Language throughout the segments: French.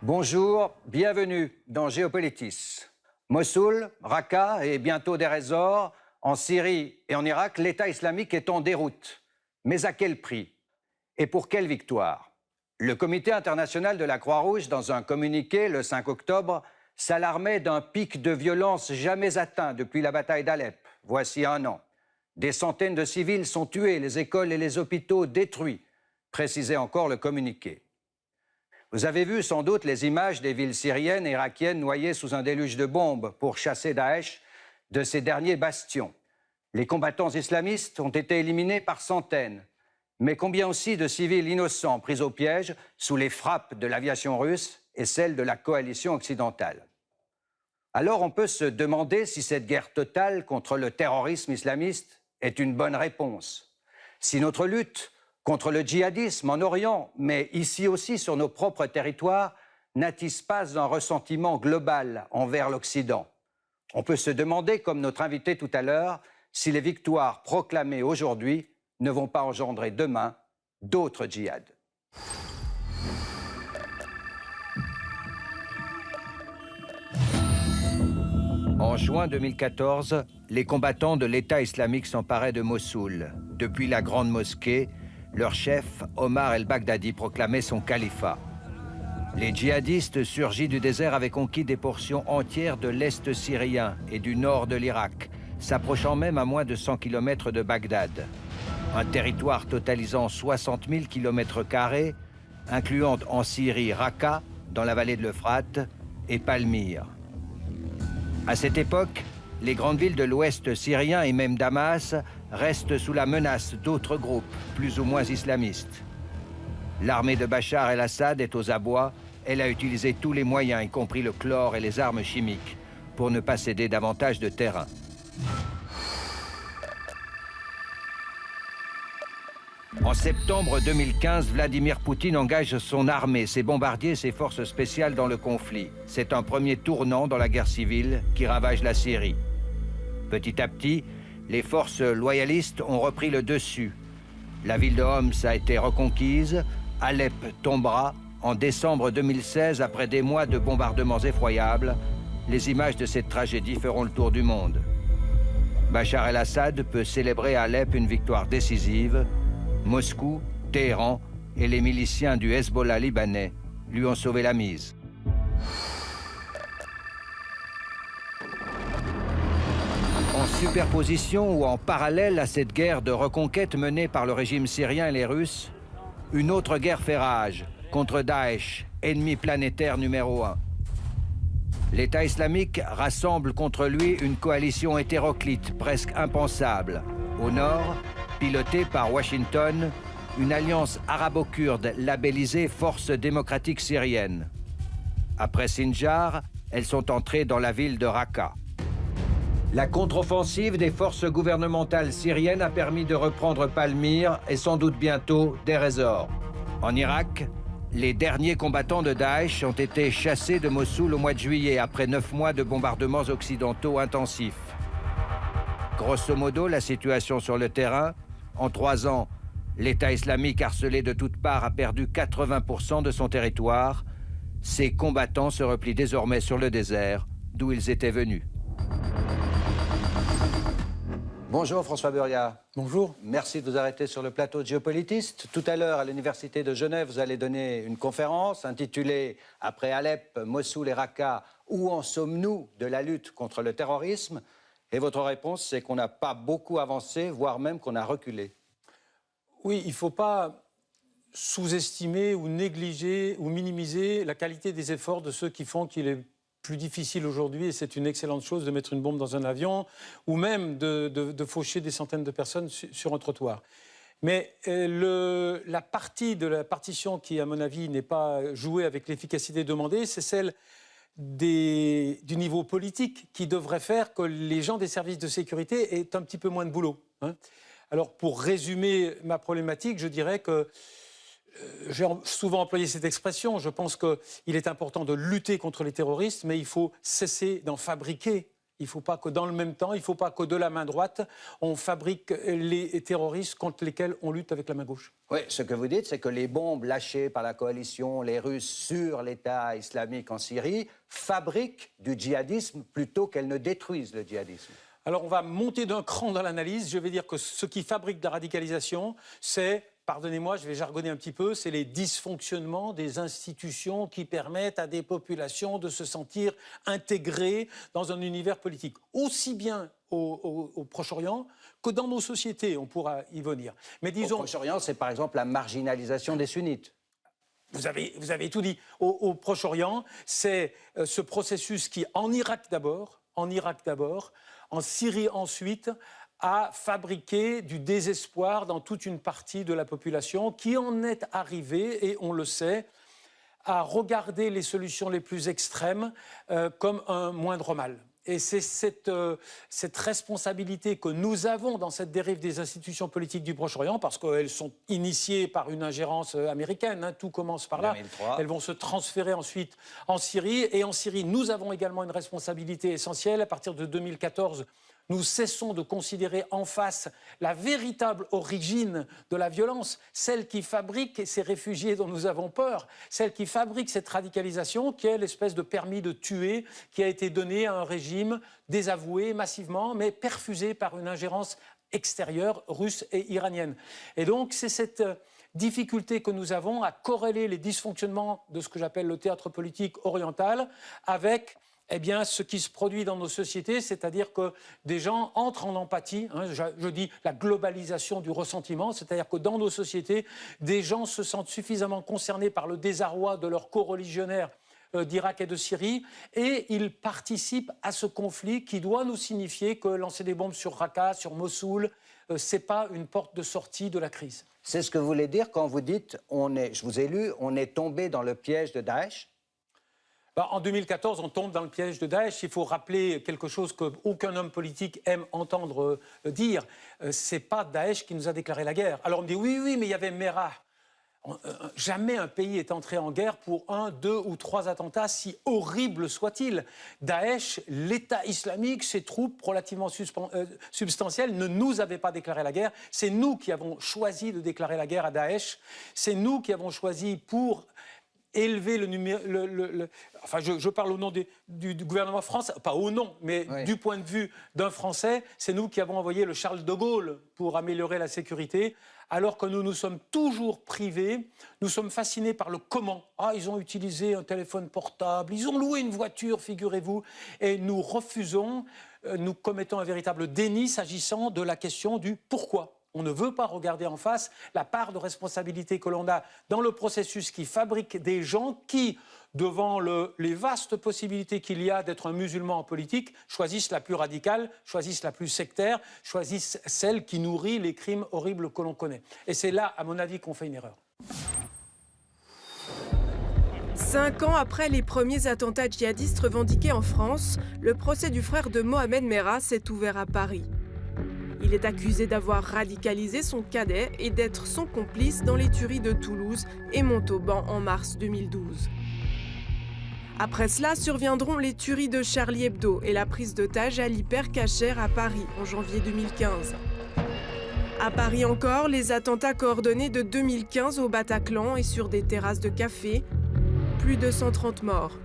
Bonjour, bienvenue dans Géopolitis. Mossoul, Raqqa et bientôt Deir ez-Zor, en Syrie et en Irak, l'État islamique est en déroute. Mais à quel prix? Et pour quelle victoire? Le Comité international de la Croix-Rouge, dans un communiqué le 5 octobre, s'alarmait d'un pic de violence jamais atteint depuis la bataille d'Alep, voici un an. Des centaines de civils sont tués, les écoles et les hôpitaux détruits, précisait encore le communiqué. Vous avez vu sans doute les images des villes syriennes et irakiennes noyées sous un déluge de bombes pour chasser Daesh de ses derniers bastions. Les combattants islamistes ont été éliminés par centaines. Mais combien aussi de civils innocents pris au piège sous les frappes de l'aviation russe et celles de la coalition occidentale? Alors on peut se demander si cette guerre totale contre le terrorisme islamiste est une bonne réponse. Si notre lutte contre le djihadisme en Orient, mais ici aussi sur nos propres territoires, n'attise pas un ressentiment global envers l'Occident. On peut se demander, comme notre invité tout à l'heure, si les victoires proclamées aujourd'hui ne vont pas engendrer demain d'autres djihads. En juin 2014, les combattants de l'État islamique s'emparaient de Mossoul. Depuis la grande mosquée, leur chef, Omar el-Baghdadi, proclamait son califat. Les djihadistes surgis du désert avaient conquis des portions entières de l'Est syrien et du nord de l'Irak, s'approchant même à moins de 100 km de Bagdad. Un territoire totalisant 60 000 km², incluant en Syrie Raqqa, dans la vallée de l'Euphrate, et Palmyre. À cette époque, les grandes villes de l'ouest syrien et même Damas restent sous la menace d'autres groupes, plus ou moins islamistes. L'armée de Bachar el-Assad est aux abois. Elle a utilisé tous les moyens, y compris le chlore et les armes chimiques, pour ne pas céder davantage de terrain. En septembre 2015, Vladimir Poutine engage son armée, ses bombardiers et ses forces spéciales dans le conflit. C'est un premier tournant dans la guerre civile qui ravage la Syrie. Petit à petit, les forces loyalistes ont repris le dessus. La ville de Homs a été reconquise, Alep tombera en décembre 2016 après des mois de bombardements effroyables. Les images de cette tragédie feront le tour du monde. Bachar el-Assad peut célébrer à Alep une victoire décisive. Moscou, Téhéran et les miliciens du Hezbollah libanais lui ont sauvé la mise. En superposition ou en parallèle à cette guerre de reconquête menée par le régime syrien et les Russes, une autre guerre fait rage contre Daesh, ennemi planétaire numéro 1. L'État islamique rassemble contre lui une coalition hétéroclite presque impensable. Au nord, pilotée par Washington, une alliance arabo-kurde labellisée Force démocratique syrienne. Après Sinjar, elles sont entrées dans la ville de Raqqa. La contre-offensive des forces gouvernementales syriennes a permis de reprendre Palmyre et sans doute bientôt Deir ez-Zor. En Irak, les derniers combattants de Daesh ont été chassés de Mossoul au mois de juillet après 9 mois de bombardements occidentaux intensifs. Grosso modo, la situation sur le terrain: en 3 ans, l'État islamique harcelé de toutes parts a perdu 80% de son territoire. Ses combattants se replient désormais sur le désert, d'où ils étaient venus. Bonjour François Buria. Bonjour. Merci de vous arrêter sur le plateau de Géopolitiste. Tout à l'heure, à l'Université de Genève, vous allez donner une conférence intitulée « Après Alep, Mossoul et Raqqa, où en sommes-nous de la lutte contre le terrorisme ?» Et votre réponse, c'est qu'on n'a pas beaucoup avancé, voire même qu'on a reculé. Oui, il ne faut pas sous-estimer ou négliger ou minimiser la qualité des efforts de ceux qui font qu'il est plus difficile aujourd'hui, et c'est une excellente chose de mettre une bombe dans un avion ou même de faucher des centaines de personnes sur un trottoir. Mais la partie de la partition qui, à mon avis, n'est pas jouée avec l'efficacité demandée, c'est celle du niveau politique qui devrait faire que les gens des services de sécurité aient un petit peu moins de boulot. Alors, pour résumer ma problématique, je dirais que j'ai souvent employé cette expression. Je pense qu'il est important de lutter contre les terroristes, mais il faut cesser d'en fabriquer. Il ne faut pas que dans le même temps, il ne faut pas que de la main droite, on fabrique les terroristes contre lesquels on lutte avec la main gauche. Oui, ce que vous dites, c'est que les bombes lâchées par la coalition, les Russes sur l'État islamique en Syrie, fabriquent du djihadisme plutôt qu'elles ne détruisent le djihadisme. Alors on va monter d'un cran dans l'analyse. Je vais dire que ce qui fabrique de la radicalisation, c'est, pardonnez-moi, je vais jargonner un petit peu, c'est les dysfonctionnements des institutions qui permettent à des populations de se sentir intégrées dans un univers politique. Aussi bien au Proche-Orient que dans nos sociétés, on pourra y venir. Mais disons, au Proche-Orient, c'est par exemple la marginalisation des sunnites. Vous avez tout dit. Au Proche-Orient, c'est ce processus qui, en Irak d'abord, en Syrie ensuite, a fabriqué du désespoir dans toute une partie de la population qui en est arrivée, et on le sait, à regarder les solutions les plus extrêmes comme un moindre mal. Et c'est cette responsabilité que nous avons dans cette dérive des institutions politiques du Proche-Orient, parce qu'elles sont initiées par une ingérence américaine, hein, tout commence par là. 2003. Elles vont se transférer ensuite en Syrie. Et en Syrie, nous avons également une responsabilité essentielle. À partir de 2014, nous cessons de considérer en face la véritable origine de la violence, celle qui fabrique ces réfugiés dont nous avons peur, celle qui fabrique cette radicalisation qui est l'espèce de permis de tuer qui a été donné à un régime désavoué massivement, mais perfusé par une ingérence extérieure russe et iranienne. Et donc c'est cette difficulté que nous avons à corréler les dysfonctionnements de ce que j'appelle le théâtre politique oriental avec ce qui se produit dans nos sociétés, c'est-à-dire que des gens entrent en empathie, hein, je dis la globalisation du ressentiment, c'est-à-dire que dans nos sociétés, des gens se sentent suffisamment concernés par le désarroi de leurs coreligionnaires d'Irak et de Syrie, et ils participent à ce conflit qui doit nous signifier que lancer des bombes sur Raqqa, sur Mossoul, ce n'est pas une porte de sortie de la crise. C'est ce que vous voulez dire quand vous dites, je vous ai lu, on est tombé dans le piège de Daesh ? En 2014, on tombe dans le piège de Daesh. Il faut rappeler quelque chose qu'aucun homme politique aime entendre dire. Ce n'est pas Daesh qui nous a déclaré la guerre. Alors on me dit oui, mais il y avait Merah. Jamais un pays est entré en guerre pour 1, 2 ou 3 attentats, si horribles soient-ils. Daesh, l'État islamique, ses troupes relativement substantielles ne nous avaient pas déclaré la guerre. C'est nous qui avons choisi de déclarer la guerre à Daesh. C'est nous qui avons choisi pour élever le numéro... Enfin, je parle au nom du gouvernement français, pas au nom, mais oui. Du point de vue d'un Français, c'est nous qui avons envoyé le Charles de Gaulle pour améliorer la sécurité, alors que nous nous sommes toujours privés, nous sommes fascinés par le comment. Ah, ils ont utilisé un téléphone portable, ils ont loué une voiture, figurez-vous, et nous refusons, nous commettons un véritable déni s'agissant de la question du pourquoi. On ne veut pas regarder en face la part de responsabilité que l'on a dans le processus qui fabrique des gens qui, devant les vastes possibilités qu'il y a d'être un musulman en politique, choisissent la plus radicale, choisissent la plus sectaire, choisissent celle qui nourrit les crimes horribles que l'on connaît. Et c'est là, à mon avis, qu'on fait une erreur. 5 ans après les premiers attentats djihadistes revendiqués en France, le procès du frère de Mohamed Merah s'est ouvert à Paris. Il est accusé d'avoir radicalisé son cadet et d'être son complice dans les tueries de Toulouse et Montauban en mars 2012. Après cela surviendront les tueries de Charlie Hebdo et la prise d'otage à l'Hyper-Cacher à Paris en janvier 2015. À Paris encore, les attentats coordonnés de 2015 au Bataclan et sur des terrasses de café, plus de 130 morts.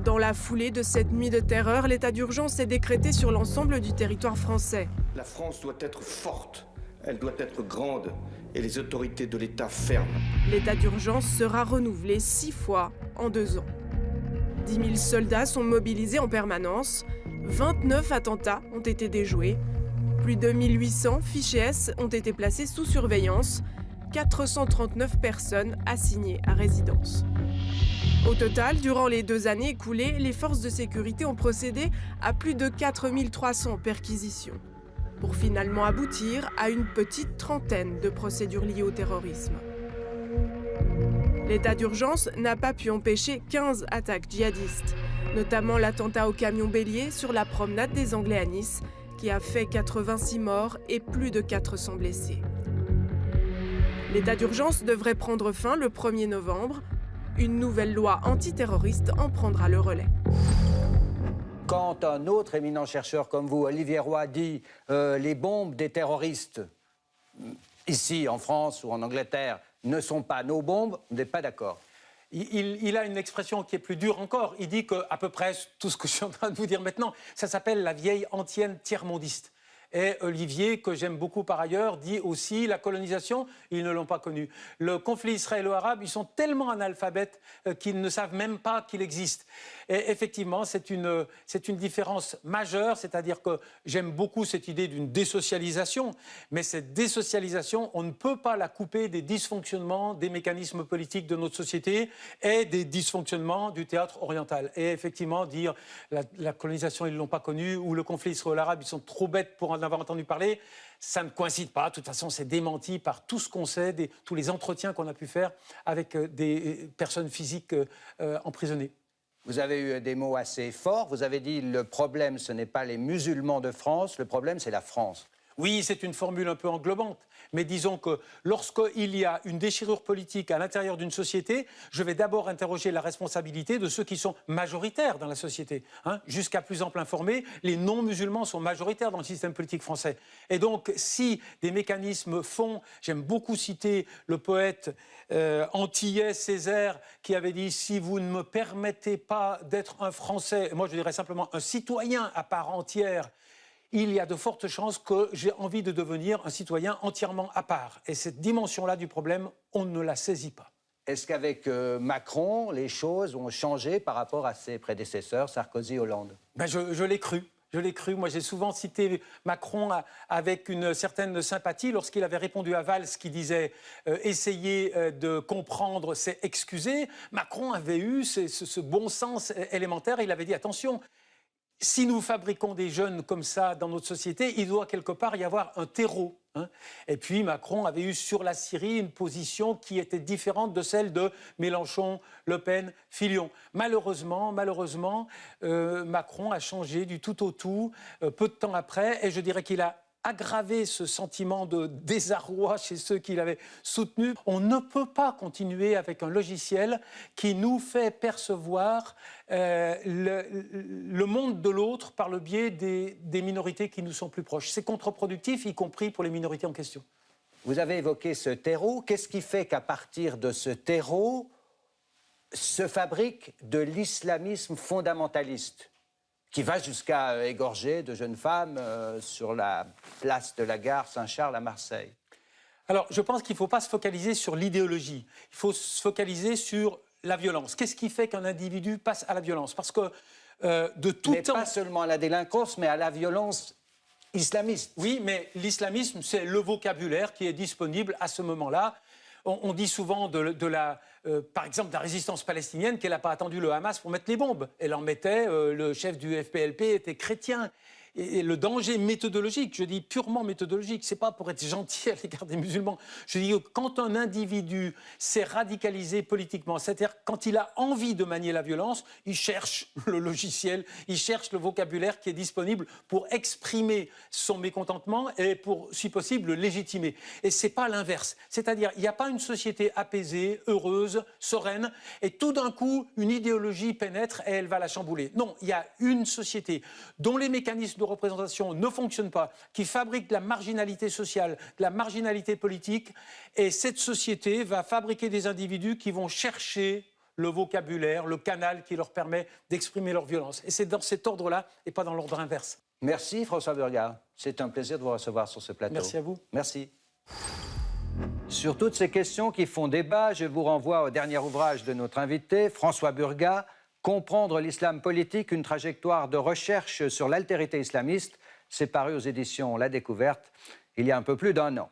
Dans la foulée de cette nuit de terreur, l'état d'urgence est décrété sur l'ensemble du territoire français. La France doit être forte, elle doit être grande et les autorités de l'État fermes. L'état d'urgence sera renouvelé 6 fois en 2 ans. 10 000 soldats sont mobilisés en permanence, 29 attentats ont été déjoués, plus de 1800 fichiers S ont été placés sous surveillance, 439 personnes assignées à résidence. Au total, durant les 2 années écoulées, les forces de sécurité ont procédé à plus de 4300 perquisitions, pour finalement aboutir à une petite trentaine de procédures liées au terrorisme. L'état d'urgence n'a pas pu empêcher 15 attaques djihadistes, notamment l'attentat au camion bélier sur la promenade des Anglais à Nice, qui a fait 86 morts et plus de 400 blessés. L'état d'urgence devrait prendre fin le 1er novembre. Une nouvelle loi antiterroriste en prendra le relais. Quand un autre éminent chercheur comme vous, Olivier Roy, dit les bombes des terroristes, ici en France ou en Angleterre, ne sont pas nos bombes, vous n'êtes pas d'accord? Il a une expression qui est plus dure encore. Il dit qu'à peu près tout ce que je suis en train de vous dire maintenant, ça s'appelle la vieille antienne tiers-mondiste. Et Olivier, que j'aime beaucoup par ailleurs, dit aussi la colonisation, ils ne l'ont pas connue. Le conflit israélo-arabe, ils sont tellement analphabètes qu'ils ne savent même pas qu'il existe. Et effectivement, c'est une différence majeure, c'est-à-dire que j'aime beaucoup cette idée d'une désocialisation, mais cette désocialisation, on ne peut pas la couper des dysfonctionnements des mécanismes politiques de notre société et des dysfonctionnements du théâtre oriental. Et effectivement, dire la colonisation, ils ne l'ont pas connue, ou le conflit israélo-arabe, ils sont trop bêtes pour en avoir entendu parler, ça ne coïncide pas. De toute façon, c'est démenti par tout ce qu'on sait, tous les entretiens qu'on a pu faire avec des personnes physiques emprisonnées. Vous avez eu des mots assez forts. Vous avez dit le problème, ce n'est pas les musulmans de France, le problème, c'est la France. Oui, c'est une formule un peu englobante. Mais disons que lorsqu'il y a une déchirure politique à l'intérieur d'une société, je vais d'abord interroger la responsabilité de ceux qui sont majoritaires dans la société. Jusqu'à plus ample informé, les non-musulmans sont majoritaires dans le système politique français. Et donc, si des mécanismes font... J'aime beaucoup citer le poète antillais Césaire qui avait dit « Si vous ne me permettez pas d'être un Français, moi je dirais simplement un citoyen à part entière, il y a de fortes chances que j'ai envie de devenir un citoyen entièrement à part. » Et cette dimension-là du problème, on ne la saisit pas. Est-ce qu'avec Macron, les choses ont changé par rapport à ses prédécesseurs, Sarkozy, Hollande? Je l'ai cru. Je l'ai cru. Moi, j'ai souvent cité Macron avec une certaine sympathie lorsqu'il avait répondu à Valls qui disait essayer de comprendre, c'est excuser. Macron avait eu ce bon sens élémentaire. Il avait dit attention. Si nous fabriquons des jeunes comme ça dans notre société, il doit quelque part y avoir un terreau. Et puis Macron avait eu sur la Syrie une position qui était différente de celle de Mélenchon, Le Pen, Fillon. Malheureusement, Macron a changé du tout au tout peu de temps après, et je dirais qu'il a aggravé ce sentiment de désarroi chez ceux qui l'avaient soutenu. On ne peut pas continuer avec un logiciel qui nous fait percevoir le monde de l'autre par le biais des minorités qui nous sont plus proches. C'est contre-productif, y compris pour les minorités en question. Vous avez évoqué ce terreau. Qu'est-ce qui fait qu'à partir de ce terreau se fabrique de l'islamisme fondamentaliste qui va jusqu'à égorger de jeunes femmes sur la place de la gare Saint-Charles à Marseille? Alors, je pense qu'il ne faut pas se focaliser sur l'idéologie. Il faut se focaliser sur la violence. Qu'est-ce qui fait qu'un individu passe à la violence? Parce que de tout temps... Mais pas seulement à la délinquance, mais à la violence islamiste. Oui, mais l'islamisme, c'est le vocabulaire qui est disponible à ce moment-là. On dit souvent par exemple, de la résistance palestinienne qu'elle n'a pas attendu le Hamas pour mettre les bombes. Elle en mettait, le chef du FPLP était chrétien. Et le danger méthodologique, je dis purement méthodologique, c'est pas pour être gentil à l'égard des musulmans. Je dis que quand un individu s'est radicalisé politiquement, c'est-à-dire quand il a envie de manier la violence, il cherche le logiciel, il cherche le vocabulaire qui est disponible pour exprimer son mécontentement et pour, si possible, le légitimer. Et c'est pas l'inverse. C'est-à-dire, il n'y a pas une société apaisée, heureuse, sereine, et tout d'un coup, une idéologie pénètre et elle va la chambouler. Non, il y a une société dont les mécanismes de représentation ne fonctionne pas, qui fabrique de la marginalité sociale, de la marginalité politique, et cette société va fabriquer des individus qui vont chercher le vocabulaire, le canal qui leur permet d'exprimer leur violence. Et c'est dans cet ordre-là et pas dans l'ordre inverse. Merci François Burgat. C'est un plaisir de vous recevoir sur ce plateau. Merci à vous. Merci. Sur toutes ces questions qui font débat, je vous renvoie au dernier ouvrage de notre invité, François Burgat, Comprendre l'islam politique, une trajectoire de recherche sur l'altérité islamiste. C'est paru aux éditions La Découverte il y a un peu plus d'1 an.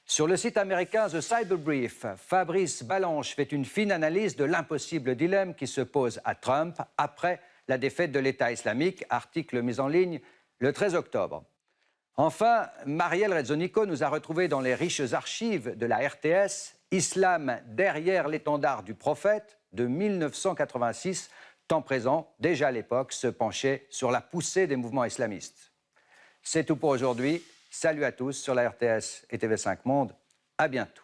Sur le site américain The Cyberbrief, Fabrice Balanche fait une fine analyse de l'impossible dilemme qui se pose à Trump après la défaite de l'État islamique, article mis en ligne le 13 octobre. Enfin, Marielle Rezzonico nous a retrouvés dans les riches archives de la RTS « Islam derrière l'étendard du prophète » de 1986, temps présent, déjà à l'époque, se penchait sur la poussée des mouvements islamistes. C'est tout pour aujourd'hui. Salut à tous sur la RTS et TV5 Monde. À bientôt.